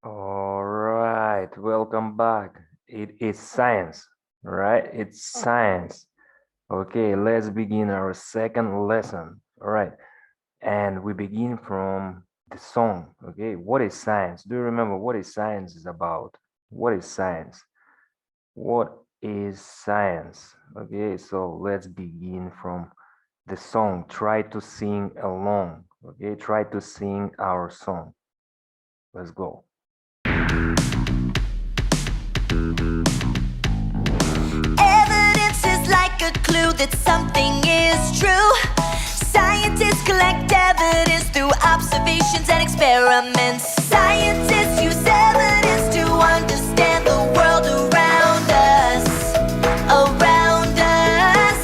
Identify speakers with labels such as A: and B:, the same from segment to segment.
A: All right, welcome back. It is science, right? It's science. Okay, let's begin our second lesson. All right, and we begin from the song. Okay, what is science? Do you remember what is science is about? What is science? What is science? Okay, so let's begin from the song. Try to sing along. Okay, try to sing our song. Let's go.
B: Evidence is like a clue that something is true. Scientists collect evidence through observations and experiments. Scientists use evidence to understand the world around us. Around us.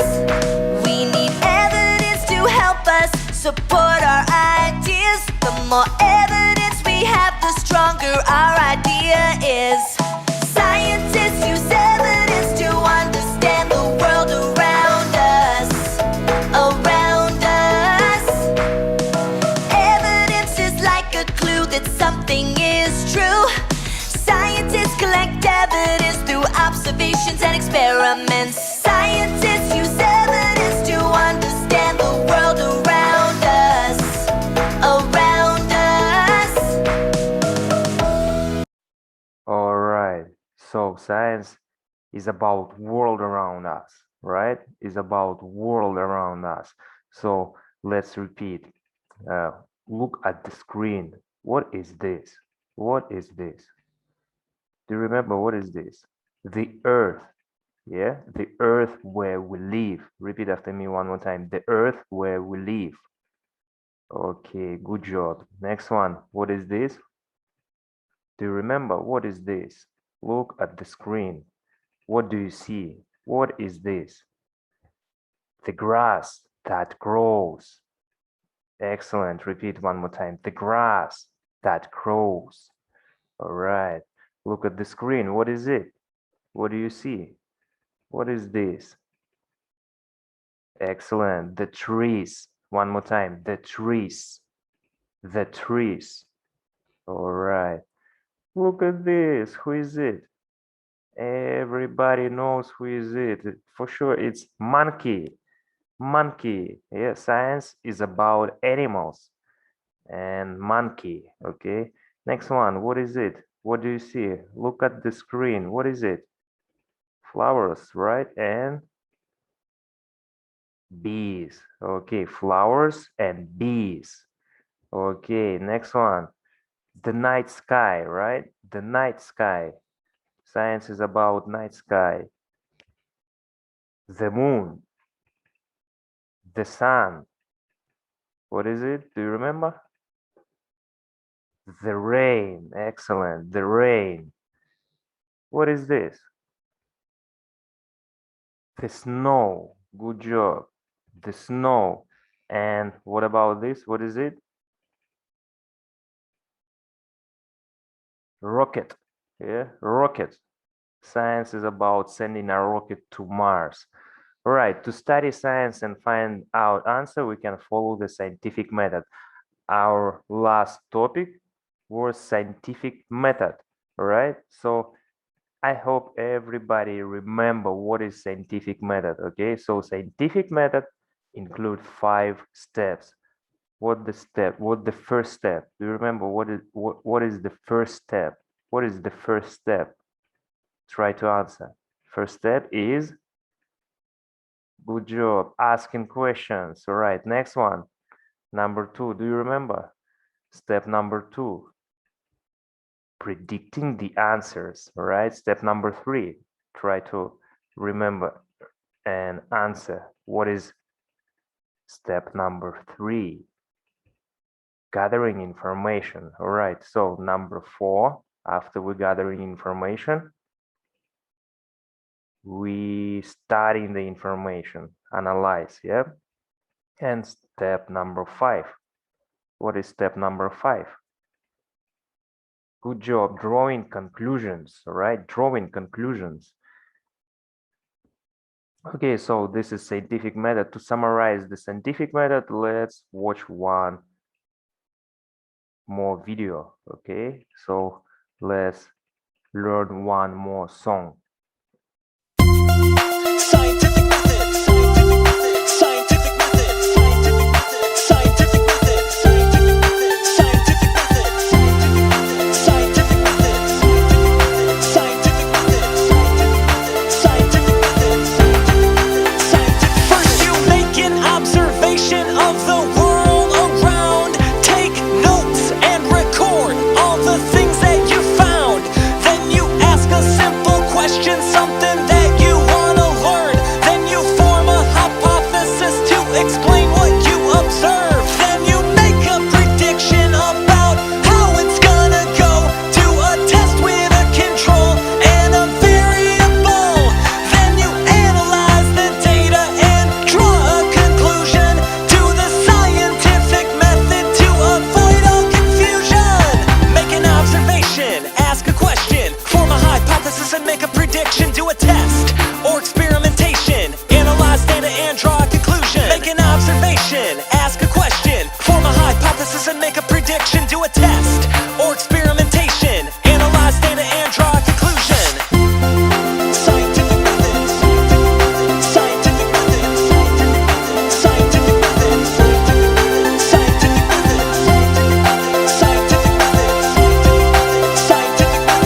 B: We need evidence to help us support our ideas. The more evidence we have, the stronger our idea is. Scientists use evidence to understand the world around us. Around us. Evidence is like a clue that something is true. Scientists collect evidence through observations and experiments. Scientists use evidence to understand the world around us. Around us.
A: All right. So science is about world around us, right? Is about world around us. So let's repeat. Uh, Look at the screen. What is this? What is this? Do you remember what is this? The earth. Yeah, the earth where we live. Repeat after me one more time. The earth where we live. Okay, good job. Next one. What is this? Do you remember what is this? Look at the screen. What do you see? What is this? The grass that grows. Excellent. Repeat one more time. The grass that grows. All right. Look at the screen. What is it? What do you see? What is this? Excellent. The trees. One more time. The trees. The trees. All right. Look at this. Who is it? Everybody knows who is it. For sure, it's monkey. Monkey. Yeah, science is about animals and monkey. Okay. Next one. What is it? What do you see? Look at the screen. What is it? Flowers, right? And bees. Okay, flowers and bees. Okay, next one. The night sky, right? The night sky. Science is about night sky. The moon. The sun. What is it? Do you remember? The rain. Excellent. The rain. What is this? The snow. Good job. The snow. And what about this? What is it? Rocket. Yeah, rocket. Science is about sending a rocket to Mars. All right, to study science and find out answer, we can follow the scientific method. Our last topic was scientific method. All right, so I hope everybody remember what is scientific method. Okay, so scientific method include 5 steps. What the first step? Do you remember what is the first step? What is the first step? Try to answer. First step is good job asking questions. All right, next one. Number 2, do you remember? Step number 2, predicting the answers. All right, step number 3, try to remember and answer. What is step number 3? Gathering information. All right, so number 4, after we gathering information, we studying the information, analyze, yeah? And step number 5. What is step number 5? Good job, drawing conclusions, all right? Drawing conclusions. Okay, so this is scientific method. To summarize the scientific method, let's watch one more video, okay? So let's learn one more song.
C: Scientific method, scientific method, scientific method, scientific method, scientific method, scientific method, scientific method, scientific method, scientific method, scientific. First you make an observation of the world around. Take notes and record all the things that you found. Then you ask a simple question, something that you wanna learn. Then you form a hypothesis to explain what you observe. Then you make a prediction about how it's gonna go. Do a test with a control and a variable. Then you analyze the data and draw a conclusion. Do the scientific method to avoid all confusion. Make an observation, ask a question, form a hypothesis and make a prediction. Do a test or experimentation, analyze data and draw a conclusion. Make an observation, ask a question, form a hypothesis and make a prediction. Do a test or experimentation, analyze data and draw a conclusion. Scientific method, scientific method, scientific method, scientific method, scientific method, scientific method, scientific method,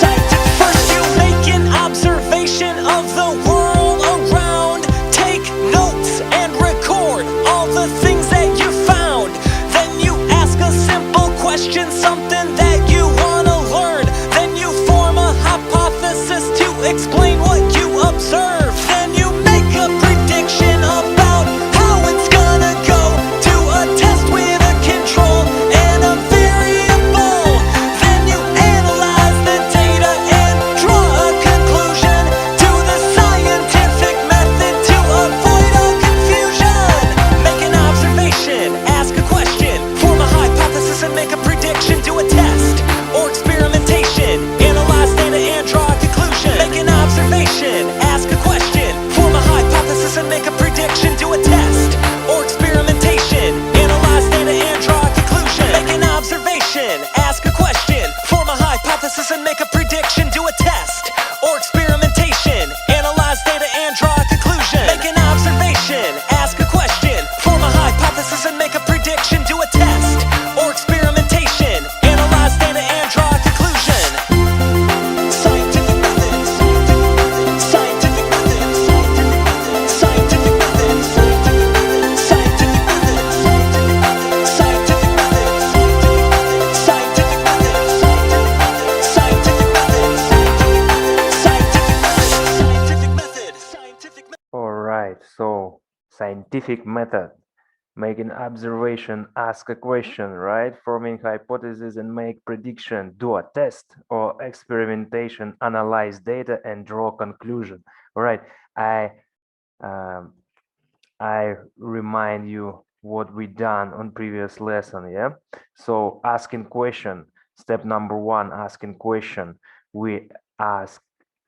C: scientific. First you make an observation of the world around. Take notes and record all the things that you found. Then you ask a simple question, something that you wanna learn. Then you form a hypothesis to explain what you observe. Then you make a prediction about how it's gonna go. Do a test with a control and a variable. Then you analyze the data and draw a conclusion. Do the scientific method to avoid all confusion. Make an observation, ask a question, form a hypothesis and make a prediction. Do a test or experimentation, analyze data and draw a conclusion. Make an observation, ask a question, form a hypothesis and make a prediction. Do a test or experimentation, analyze data and draw a conclusion. Make an observation, ask a question, form a hypothesis and make a prediction. Do a test or experimentation, analyze data and draw a conclusion. Make an observation, ask a question, form a hypothesis and make a prediction. Do a test or experimentation, analyze data and draw a conclusion. Scientific method, scientific method, scientific method, scientific method, scientific method, scientific method, scientific method, scientific method, scientific method.
A: All right, so scientific method, make an observation, ask a question, right? Forming hypothesis and make prediction, do a test or experimentation, analyze data and draw conclusion. All right, um, I remind you what we done on previous lesson, yeah? So asking question, step number one, asking question. We ask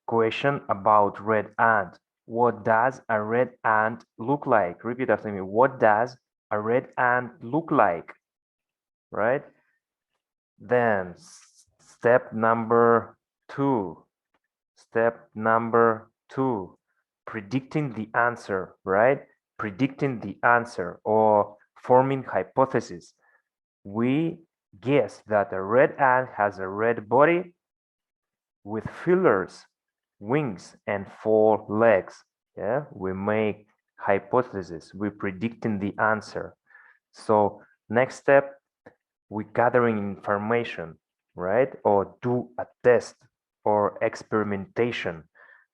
A: question about red ant. What does a red ant look like? Repeat after me. What does a red ant look like? Right? Then step number two. Step number two. Predicting the answer, right? Predicting the answer or forming hypothesis. We guess that a red ant has a red body with feelers, wings, and 4 legs. Yeah, we make hypothesis. We're predicting the answer. So next step, we're gathering information, right? Or do a test or experimentation.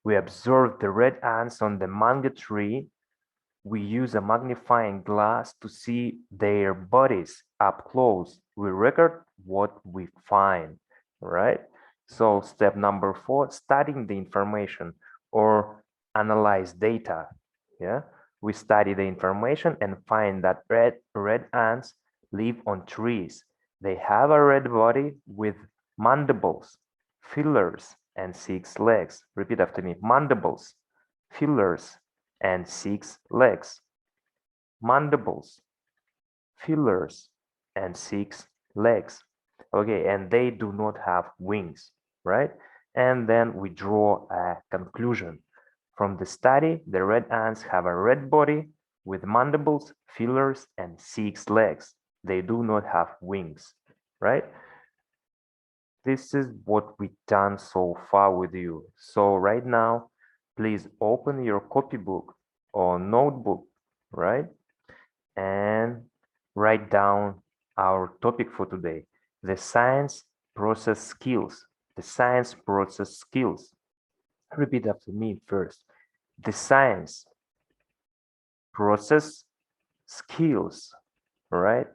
A: We observe the red ants on the mango tree. We use a magnifying glass to see their bodies up close. We record what we find, right? So step number 4, studying the information or analyze data. Yeah, we study the information and find that red ants live on trees. They have a red body with mandibles, feelers, and 6 legs. Repeat after me. Mandibles, feelers, and 6 legs. Mandibles, feelers, and 6 legs. Okay, and they do not have wings, right? And then we draw a conclusion. From the study, the red ants have a red body with mandibles, feelers, and 6 legs. They do not have wings, right? This is what we've done so far with you. So right now, please open your copybook or notebook, right? And write down our topic for today, the science process skills. The science process skills. Repeat after me first. The science process skills, right?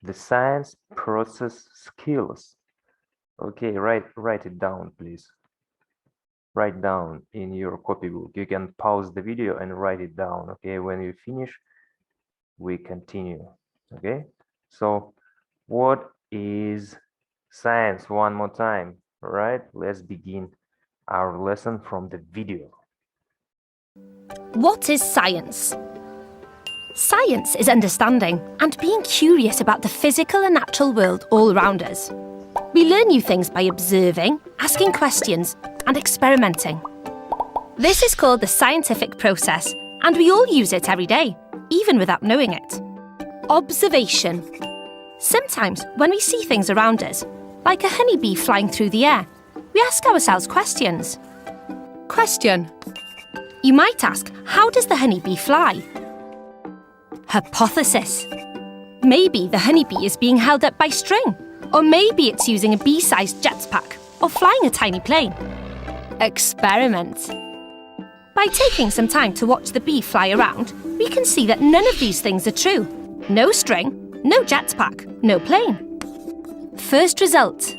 A: The science process skills. Okay, write it down, please. Write down in your copybook. You can pause the video and write it down. Okay, when you finish, we continue. Okay, so what is science? One more time. All right, let's begin our lesson from the video.
D: What is science? Science is understanding and being curious about the physical and natural world all around us. We learn new things by observing, asking questions, and experimenting. This is called the scientific process, and we all use it every day, even without knowing it. Observation. Sometimes when we see things around us, like a honeybee flying through the air, we ask ourselves questions. Question. You might ask, how does the honeybee fly? Hypothesis. Maybe the honeybee is being held up by string, or maybe it's using a bee-sized jetpack or flying a tiny plane. Experiment. By taking some time to watch the bee fly around, we can see that none of these things are true. No string, no jetpack, no plane. First result.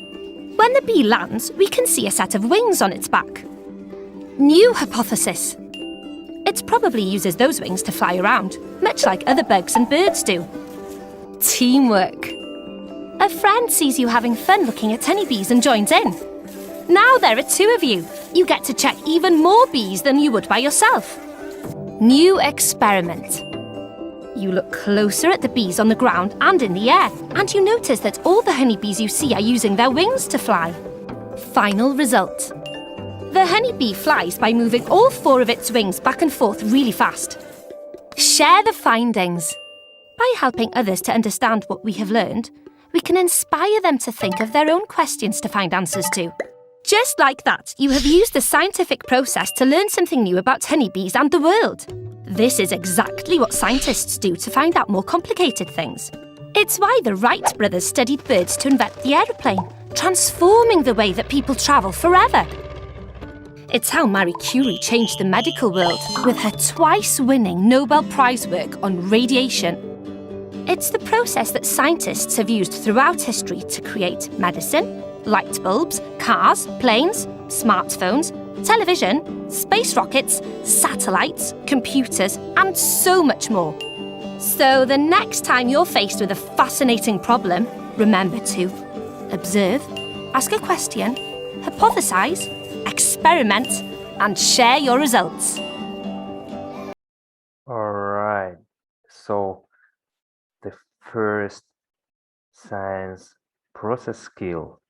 D: When the bee lands, we can see a set of wings on its back. New hypothesis. It probably uses those wings to fly around, much like other bugs and birds do. Teamwork. A friend sees you having fun looking at honeybees and joins in. Now there are 2 of you. You get to check even more bees than you would by yourself. New experiment. You look closer at the bees on the ground and in the air, and you notice that all the honeybees you see are using their wings to fly. Final result. The honeybee flies by moving all 4 of its wings back and forth really fast. Share the findings. By helping others to understand what we have learned, we can inspire them to think of their own questions to find answers to. Just like that, you have used the scientific process to learn something new about honeybees and the world. This is exactly what scientists do to find out more complicated things. It's why the Wright brothers studied birds to invent the aeroplane, transforming the way that people travel forever. It's how Marie Curie changed the medical world with her twice-winning Nobel Prize work on radiation. It's the process that scientists have used throughout history to create medicine, light bulbs, cars, planes, smartphones, television, space rockets, satellites, computers, and so much more. So the next time you're faced with a fascinating problem, remember to observe, ask a question, hypothesize, experiment, and share your results.
A: All right, so the first science process skill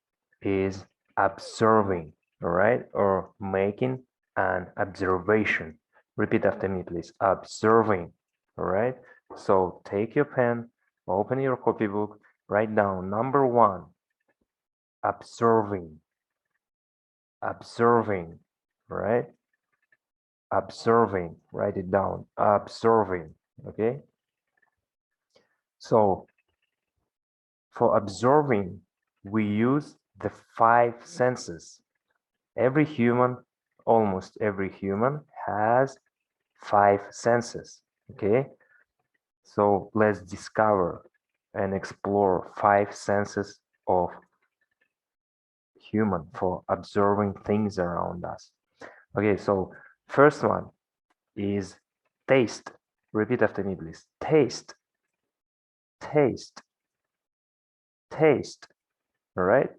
A: is observing, all right, or making an observation. Repeat after me, please. Observing, all right? So take your pen, open your copybook, write down number 1, observing. Observing, right? Observing, write it down, observing, okay? So for observing, we use the 5 senses. Every human, almost every human has 5 senses, okay? So let's discover and explore 5 senses of human for observing things around us. Okay, so first one is taste. Repeat after me, please. Taste. Taste. Taste. All right.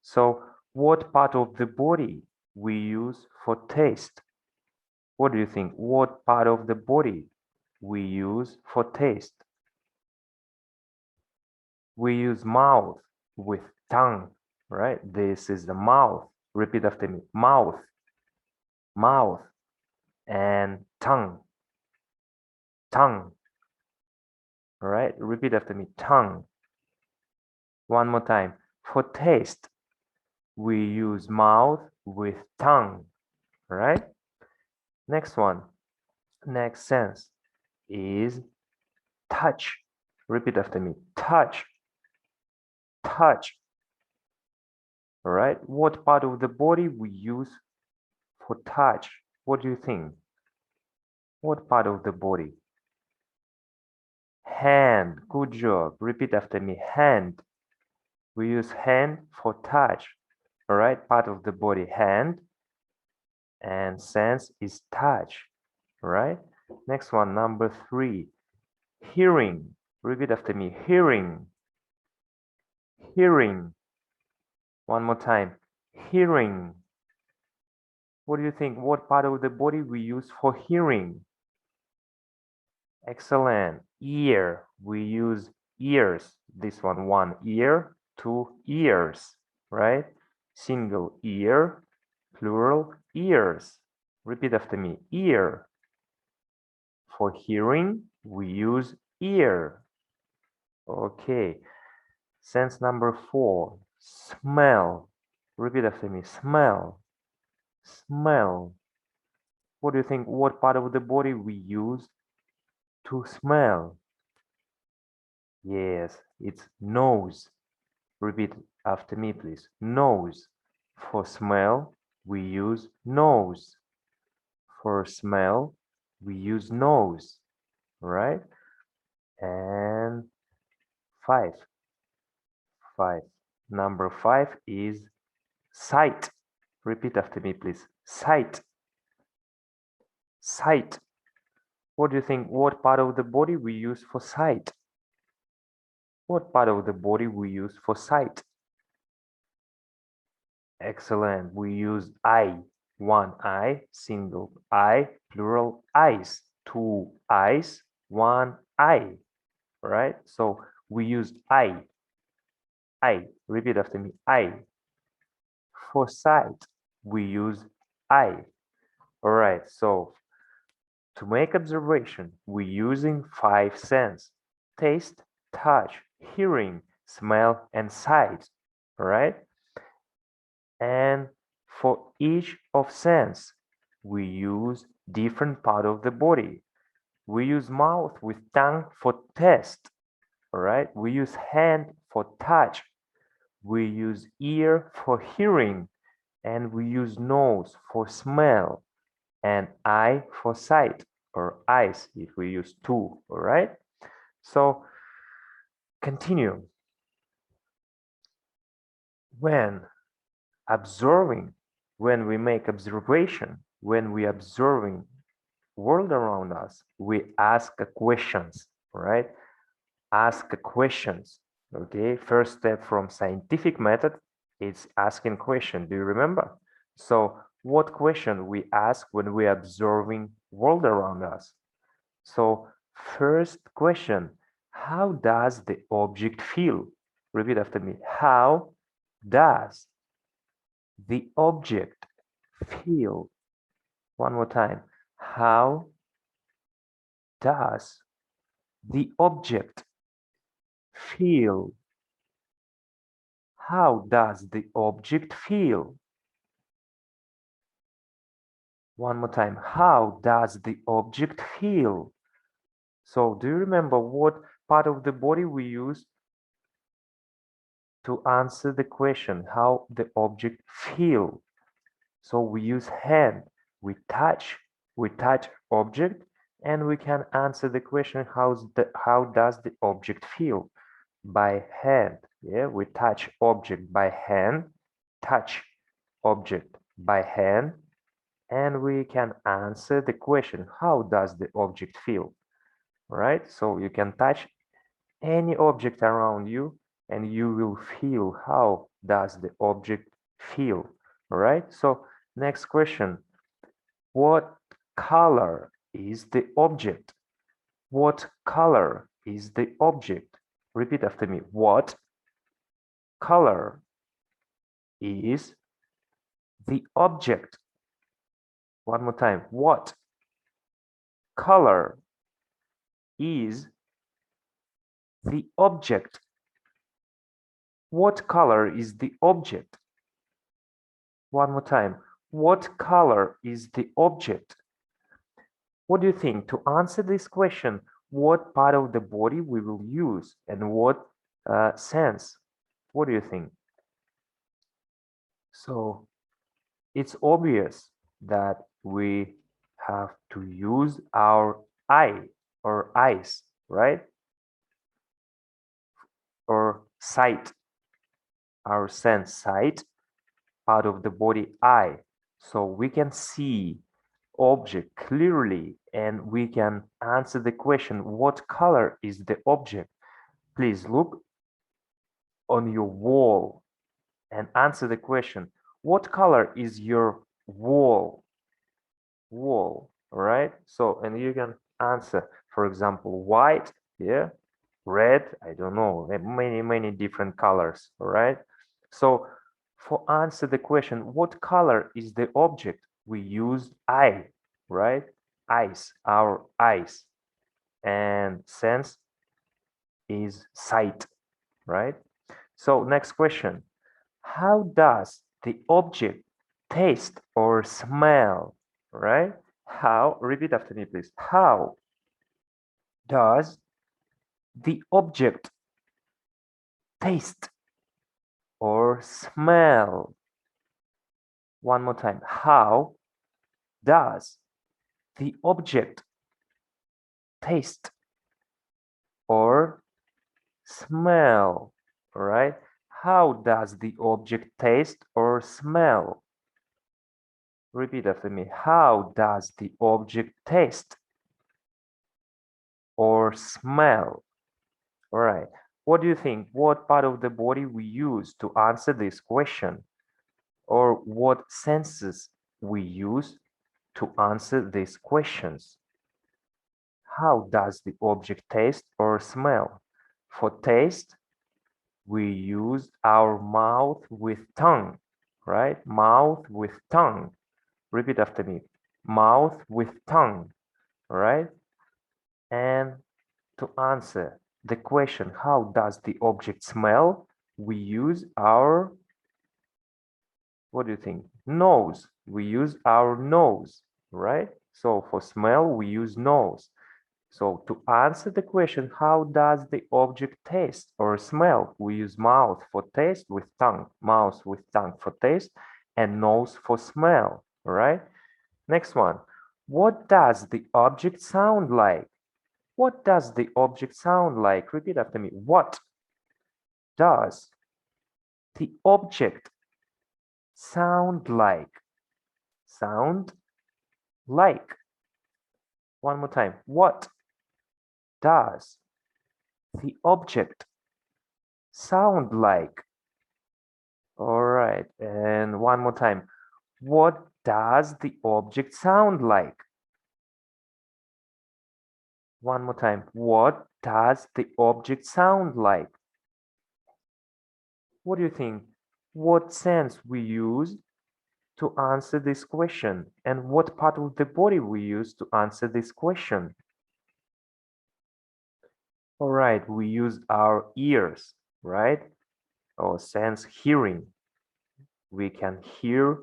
A: So what part of the body we use for taste? What do you think? What part of the body we use for taste? we use mouth with tongue, right? This is the mouth. Repeat after me. Mouth, mouth, and tongue, tongue. All right, repeat after me. Tongue. One more time. For taste, we use mouth with tongue. All right. Next one. Next sense is touch. Repeat after me. Touch. Touch. All right. What part of the body we use for touch? What do you think? What part of the body? Hand. Good job. Repeat after me. Hand. We use hand for touch. All right. Part of the body. Hand. And sense is touch. All right. Next one. Number 3. Hearing. Repeat after me. Hearing. Hearing. One more time. Hearing. What do you think? What part of the body we use for hearing? Excellent. Ear. We use ears. This one ear, 2 ears, right? Single ear, plural ears. Repeat after me. Ear. For hearing, we use ear. Okay. Sense number 4. Smell. Repeat after me. Smell. Smell. What do you think? What part of the body we use to smell? Yes, it's nose. Repeat after me, please. Nose. For smell, we use nose. For smell, we use nose. Right? And 5. Number 5 is sight. Repeat after me, please. Sight. Sight. What do you think? What part of the body we use for sight? What part of the body we use for sight? Excellent. We use eye. 1 eye, single eye, plural eyes. 2 eyes, 1 eye. Right? So we use eye. Eye. Repeat after me. Eye. For sight, we use eye. All right. So to make observation, we're using 5 senses: taste, touch, hearing, smell, and sight. All right. And for each of sense, we use different part of the body. We use mouth with tongue for taste. All right. We use hand for touch. We use ear for hearing, and we use nose for smell, and eye for sight, or eyes if we use 2. All right. So continue. When observing, when we make observation, when we observing world around us, we ask questions. All right. Ask questions. Okay. First step from scientific method is asking question. Do you remember? So what question we ask when we observing world around us? So first question, how does the object feel? Repeat after me. How does the object feel? One more time. How does the object feel? How does the object feel? One more time. How does the object feel? So do you remember what part of the body we use to answer the question, how the object feel? So we use hand, we touch object, and we can answer the question, how does the object feel? By hand. Yeah, we touch object by hand, touch object by hand, and we can answer the question, how does the object feel? Right? So you can touch any object around you and you will feel how does the object feel. All right? So next question, what color is the object? What color is the object? Repeat after me. What color is the object? One more time. What color is the object? What color is the object? One more time. What color is the object? What do you think? To answer this question, what part of the body we will use and what sense? What do you think? So it's obvious that we have to use our eye or eyes, right? Or sight, our sense sight, part of the body eye. So we can see object clearly and we can answer the question, what color is the object? Please look on your wall and answer the question, what color is your wall? Wall, all right? So, and you can answer, for example, white, yeah, red, I don't know, many different colors, all right? So for answer the question, what color is the object? We use eye, right? Eyes, our eyes. And sense is sight, right? So next question. How does the object taste or smell, right? How, repeat after me, please. How does the object taste or smell? One more time. How does the object taste or smell? All right. How does the object taste or smell? Repeat after me. How does the object taste or smell? All right. What do you think? What part of the body we use to answer this question? Or what senses we use to answer these questions? How does the object taste or smell? For taste, we use our mouth with tongue, right? Mouth with tongue. Repeat after me. Mouth with tongue, right? And to answer the question, how does the object smell? We use our, what do you think? Nose. We use our nose, right? So for smell, we use nose. So to answer the question, how does the object taste or smell? We use mouth for taste with tongue, mouth with tongue for taste, and nose for smell, all right? Next one. What does the object sound like? What does the object sound like? Repeat after me. What does the object sound like? Sound like. One more time. What does the object sound like? All right. And one more time. What does the object sound like? One more time. What does the object sound like? What do you think? What sense we use to answer this question? And what part of the body we use to answer this question? All right, we use our ears, right? Or sense hearing. We can hear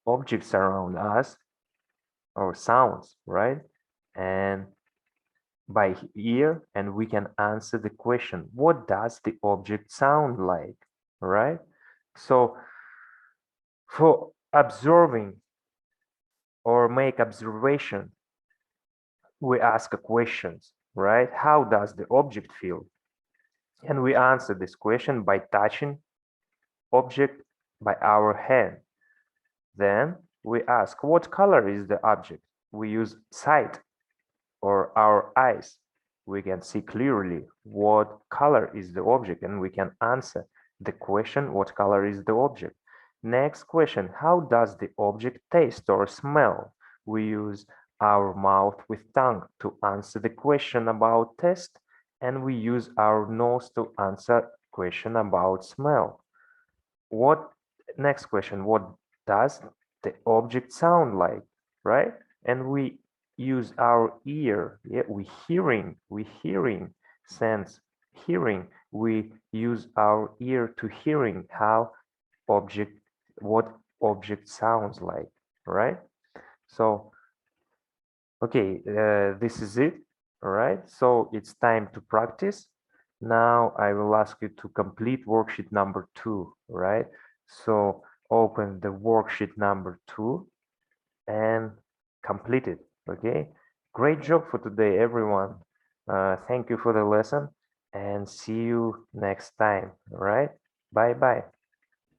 A: objects around us or sounds, right? And by ear, and we can answer the question, what does the object sound like, right? So for observing or make observation, we ask questions, right? How does the object feel? And we answer this question by touching object by our hand. Then we ask, what color is the object? We use sight or our eyes. We can see clearly what color is the object and we can answer the question, what color is the object? Next question, how does the object taste or smell? We use our mouth with tongue to answer the question about taste and we use our nose to answer question about smell. What next question? What does the object sound like, right? And we use our ear. Yeah, we hearing sense hearing. We use our ear to hearing how object what object sounds like, right? So okay, this is it. All right, so it's time to practice. Now I will ask you to complete worksheet number 2, right? So open the worksheet number 2 and complete it, okay? Great job for today, everyone. Thank you for the lesson and see you next time, all right? Bye-bye.